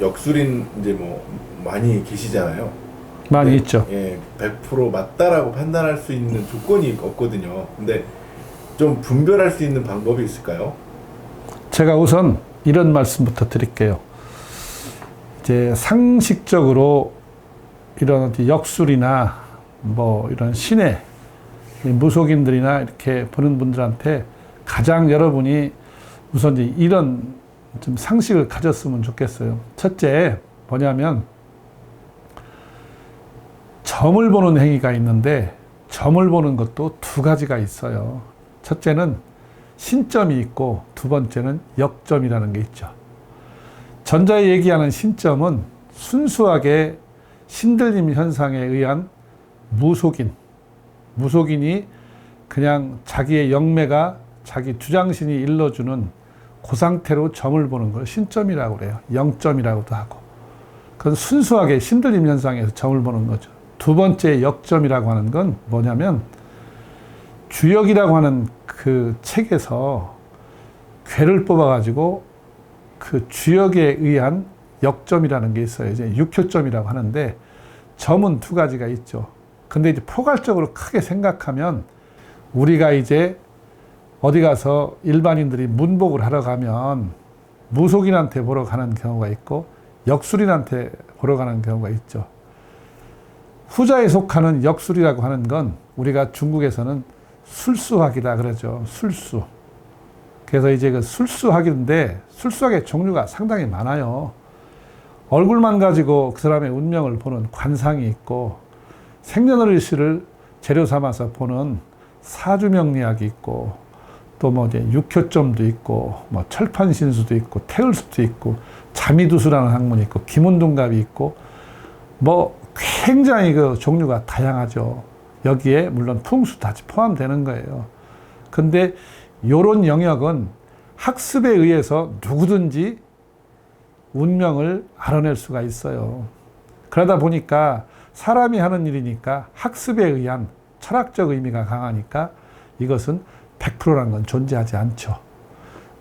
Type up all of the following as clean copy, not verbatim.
역술인 이제 뭐 많이 계시잖아요. 많이 네, 있죠. 예, 100% 맞다라고 판단할 수 있는 조건이 없거든요. 근데 좀 분별할 수 있는 방법이 있을까요? 제가 우선 이런 말씀부터 드릴게요. 이제 상식적으로 이런 역술이나 뭐 이런 신의 무속인들이나 이렇게 보는 분들한테 가장 여러분이 우선 이제 이런 좀 상식을 가졌으면 좋겠어요. 첫째 뭐냐면 점을 보는 행위가 있는데 점을 보는 것도 두 가지가 있어요. 첫째는 신점이 있고 두 번째는 역점이라는 게 있죠. 전자에 얘기하는 신점은 순수하게 신들림 현상에 의한 무속인이 그냥 자기의 영매가 자기 주장신이 일러주는 그 상태로 점을 보는 걸 신점이라고 그래요. 영점이라고도 하고. 그건 순수하게 신들림 현상에서 점을 보는 거죠. 두 번째 역점이라고 하는 건 뭐냐면 주역이라고 하는 그 책에서 괴를 뽑아가지고 그 주역에 의한 역점이라는 게 있어요. 이제 육효점이라고 하는데 점은 두 가지가 있죠. 근데 이제 포괄적으로 크게 생각하면 우리가 이제 어디 가서 일반인들이 문복을 하러 가면 무속인한테 보러 가는 경우가 있고 역술인한테 보러 가는 경우가 있죠. 후자에 속하는 역술이라고 하는 건 우리가 중국에서는 술수학이다 그러죠. 술수. 그래서 이제 그 술수학인데 술수학의 종류가 상당히 많아요. 얼굴만 가지고 그 사람의 운명을 보는 관상이 있고 생년월일시를 재료 삼아서 보는 사주명리학이 있고 또 뭐 이제 육효점도 있고 뭐 철판신수도 있고 태을수도 있고 자미두수라는 학문이 있고 기문둔갑이 있고 뭐 굉장히 그 종류가 다양하죠. 여기에 물론 풍수 다 포함되는 거예요. 근데 요런 영역은 학습에 의해서 누구든지 운명을 알아낼 수가 있어요. 그러다 보니까 사람이 하는 일이니까 학습에 의한 철학적 의미가 강하니까 이것은 100%라는 건 존재하지 않죠.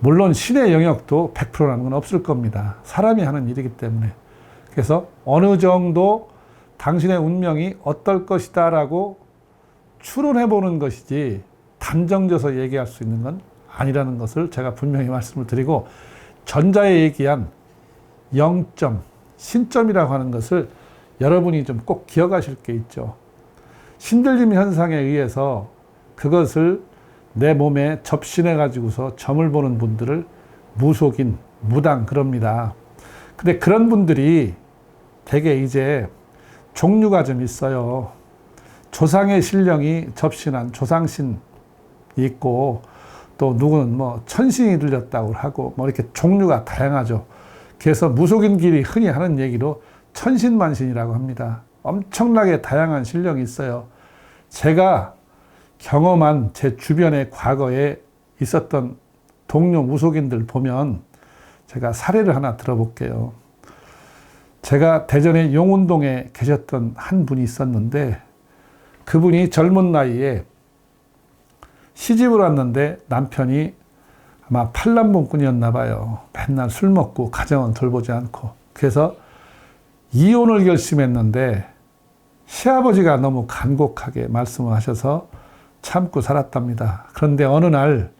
물론 신의 영역도 100%라는 건 없을 겁니다. 사람이 하는 일이기 때문에. 그래서 어느 정도 당신의 운명이 어떨 것이다 라고 추론해 보는 것이지 단정져서 얘기할 수 있는 건 아니라는 것을 제가 분명히 말씀을 드리고 전자에 얘기한 영점, 신점이라고 하는 것을 여러분이 좀 꼭 기억하실 게 있죠. 신들림 현상에 의해서 그것을 내 몸에 접신해 가지고서 점을 보는 분들을 무속인, 무당 그럽니다. 근데 그런 분들이 되게 이제 종류가 좀 있어요. 조상의 신령이 접신한 조상신이 있고 또 누구는 뭐 천신이 들렸다고 하고 뭐 이렇게 종류가 다양하죠. 그래서 무속인끼리 흔히 하는 얘기로 천신만신이라고 합니다. 엄청나게 다양한 신령이 있어요. 제가 경험한 제 주변의 과거에 있었던 동료 무속인들 보면 제가 사례를 하나 들어볼게요. 제가 대전의 용운동에 계셨던 한 분이 있었는데 그분이 젊은 나이에 시집을 왔는데 남편이 아마 팔남봉꾼이었나 봐요. 맨날 술 먹고 가정은 돌보지 않고. 그래서 이혼을 결심했는데 시아버지가 너무 간곡하게 말씀을 하셔서 참고 살았답니다. 그런데 어느 날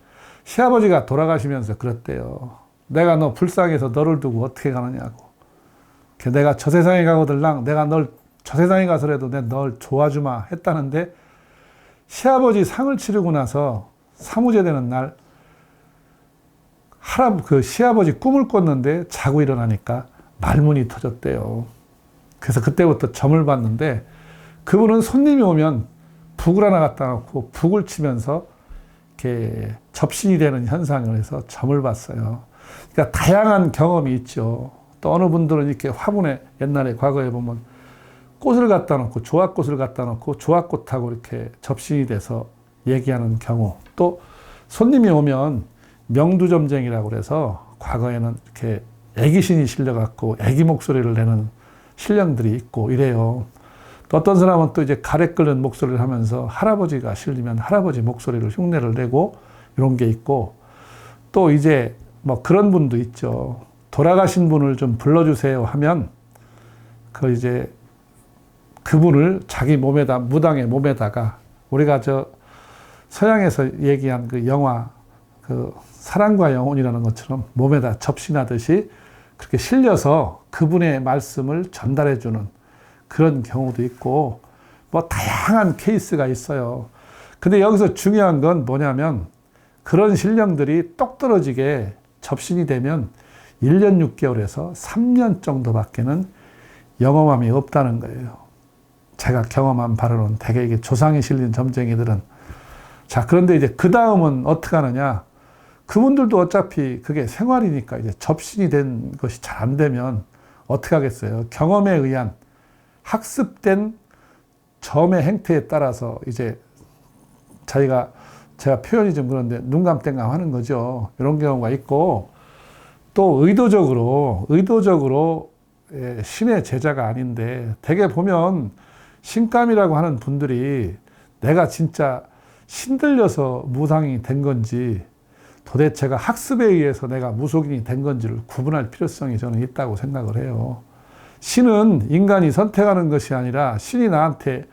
시아버지가 돌아가시면서 그랬대요. 내가 너 불쌍해서 너를 두고 어떻게 가느냐고. 내가 저 세상에 가거들랑 내가 널 저 세상에 가서라도 내가 널 좋아주마 했다는데 시아버지 상을 치르고 나서 사무제 되는 날 그 시아버지 꿈을 꿨는데 자고 일어나니까 말문이 터졌대요. 그래서 그때부터 점을 봤는데 그분은 손님이 오면 북을 하나 갖다 놓고 북을 치면서 이렇게 접신이 되는 현상을 해서 점을 봤어요. 그러니까 다양한 경험이 있죠. 또 어느 분들은 이렇게 화분에 옛날에 과거에 보면 꽃을 갖다 놓고 조합꽃을 갖다 놓고 조합꽃하고 이렇게 접신이 돼서 얘기하는 경우, 또 손님이 오면 명두점쟁이라고 그래서 과거에는 이렇게 애기신이 실려갖고 애기 목소리를 내는 신령들이 있고 이래요. 또 어떤 사람은 또 이제 가래 끓는 목소리를 하면서 할아버지가 실리면 할아버지 목소리를 흉내를 내고 이런 게 있고, 또 이제 뭐 그런 분도 있죠. 돌아가신 분을 좀 불러주세요 하면 그 이제 그분을 자기 몸에다 무당의 몸에다가 우리가 저 서양에서 얘기한 그 영화 그 사랑과 영혼이라는 것처럼 몸에다 접신하듯이 그렇게 실려서 그분의 말씀을 전달해 주는 그런 경우도 있고 뭐 다양한 케이스가 있어요. 근데 여기서 중요한 건 뭐냐면 그런 신령들이 똑 떨어지게 접신이 되면 1년 6개월에서 3년 정도밖에는 영험함이 없다는 거예요. 제가 경험한 바로는 대개 이게 조상이 실린 점쟁이들은. 자, 그런데 이제 그 다음은 어떻게 하느냐. 그분들도 어차피 그게 생활이니까 이제 접신이 된 것이 잘 안 되면 어떻게 하겠어요. 경험에 의한 학습된 점의 행태에 따라서 이제 제가 표현이 좀 그런데 눈감땡감 하는 거죠. 이런 경우가 있고 또 의도적으로 신의 제자가 아닌데 대개 보면 신감이라고 하는 분들이 내가 진짜 신들려서 무당이 된 건지 도대체가 학습에 의해서 내가 무속인이 된 건지를 구분할 필요성이 저는 있다고 생각을 해요. 신은 인간이 선택하는 것이 아니라 신이 나한테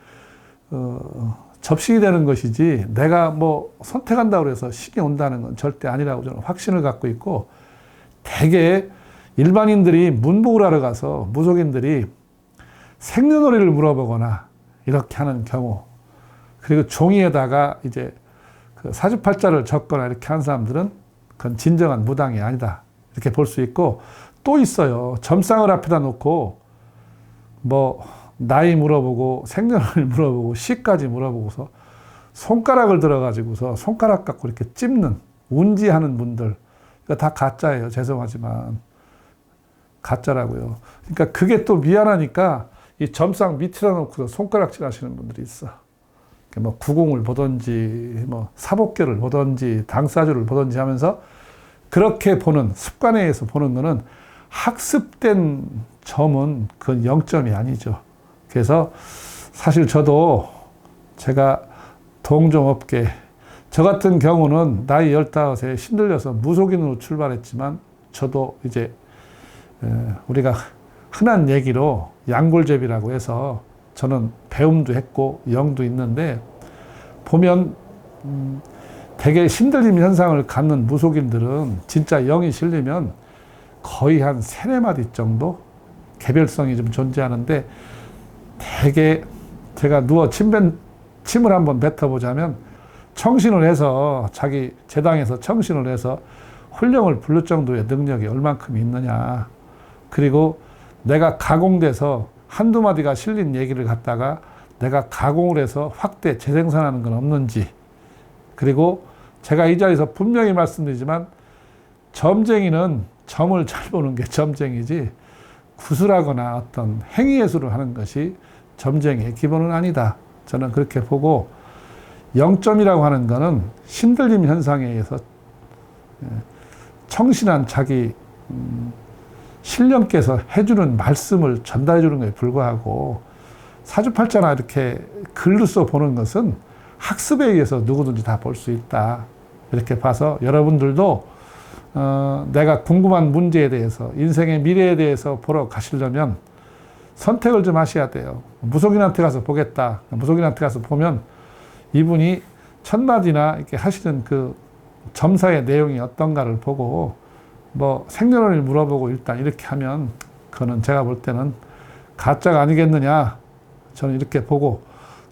접신이 되는 것이지 내가 뭐 선택한다고 해서 신이 온다는 건 절대 아니라고 저는 확신을 갖고 있고 대개 일반인들이 문복을 하러 가서 무속인들이 생년월일을 물어보거나 이렇게 하는 경우 그리고 종이에다가 이제 그 사주팔자를 적거나 이렇게 한 사람들은 그건 진정한 무당이 아니다 이렇게 볼 수 있고 또 있어요. 점상을 앞에다 놓고 뭐 나이 물어보고 생년월일 물어보고 시까지 물어보고서 손가락을 들어가지고서 손가락 갖고 이렇게 찝는 운지하는 분들 이거 다 가짜예요. 죄송하지만 가짜라고요. 그러니까 그게 또 미안하니까 이 점상 밑에다 놓고 손가락질 하시는 분들이 있어. 뭐 구공을 보든지 뭐 사복결을 보든지 당사주를 보든지 하면서 그렇게 보는 습관에 의해서 보는 거는 학습된 점은 그건 0점이 아니죠. 그래서 사실 저도 제가 동종업계 저 같은 경우는 나이 15에 신들려서 무속인으로 출발했지만 저도 이제 우리가 흔한 얘기로 양골제비라고 해서 저는 배움도 했고 영도 있는데 보면 대개 신들림 현상을 갖는 무속인들은 진짜 영이 실리면 거의 한 3-4마디 정도 개별성이 좀 존재하는데 대개 제가 누워 침을 한번 뱉어보자면 청신을 해서 자기 제당에서 청신을 해서 훌령을 부를 정도의 능력이 얼만큼 있느냐 그리고 내가 가공돼서 한두 마디가 실린 얘기를 갖다가 내가 가공을 해서 확대 재생산하는 건 없는지 그리고 제가 이 자리에서 분명히 말씀드리지만 점쟁이는 점을 잘 보는 게 점쟁이지 구술하거나 어떤 행위예술을 하는 것이 점쟁이의 기본은 아니다. 저는 그렇게 보고 0점이라고 하는 거는 신들림 현상에 의해서 청신한 자기 신령께서 해주는 말씀을 전달해 주는 것에 불과하고 사주팔자나 이렇게 글로 써 보는 것은 학습에 의해서 누구든지 다 볼 수 있다. 이렇게 봐서 여러분들도 내가 궁금한 문제에 대해서 인생의 미래에 대해서 보러 가시려면 선택을 좀 하셔야 돼요. 무속인한테 가서 보겠다. 무속인한테 가서 보면 이분이 첫마디나 이렇게 하시는 그 점사의 내용이 어떤가를 보고 뭐 생년월일 물어보고 일단 이렇게 하면 그거는 제가 볼 때는 가짜가 아니겠느냐 저는 이렇게 보고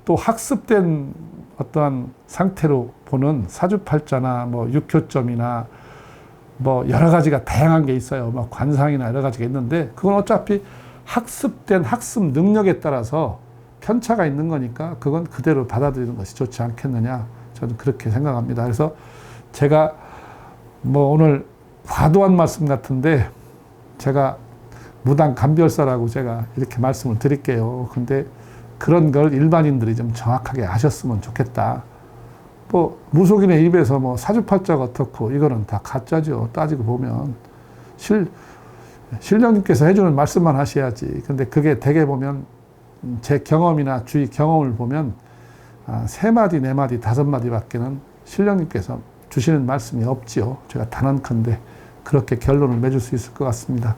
또 학습된 어떠한 상태로 보는 사주팔자나 뭐 육효점이나 뭐 여러 가지가 다양한 게 있어요. 뭐 관상이나 여러 가지가 있는데 그건 어차피 학습된 학습 능력에 따라서 편차가 있는 거니까 그건 그대로 받아들이는 것이 좋지 않겠느냐 저는 그렇게 생각합니다. 그래서 제가 뭐 오늘 과도한 말씀 같은데 제가 무당 감별사라고 제가 이렇게 말씀을 드릴게요. 근데 그런 걸 일반인들이 좀 정확하게 아셨으면 좋겠다. 뭐 무속인의 입에서 뭐 사주팔자가 어떻고 이거는 다 가짜죠. 따지고 보면 신령님께서 해주는 말씀만 하셔야지. 근데 그게 대개 보면 제 경험이나 주위 경험을 보면 3마디, 4마디, 5마디밖에는 신령님께서 주시는 말씀이 없지요. 제가 단언컨대 그렇게 결론을 맺을 수 있을 것 같습니다.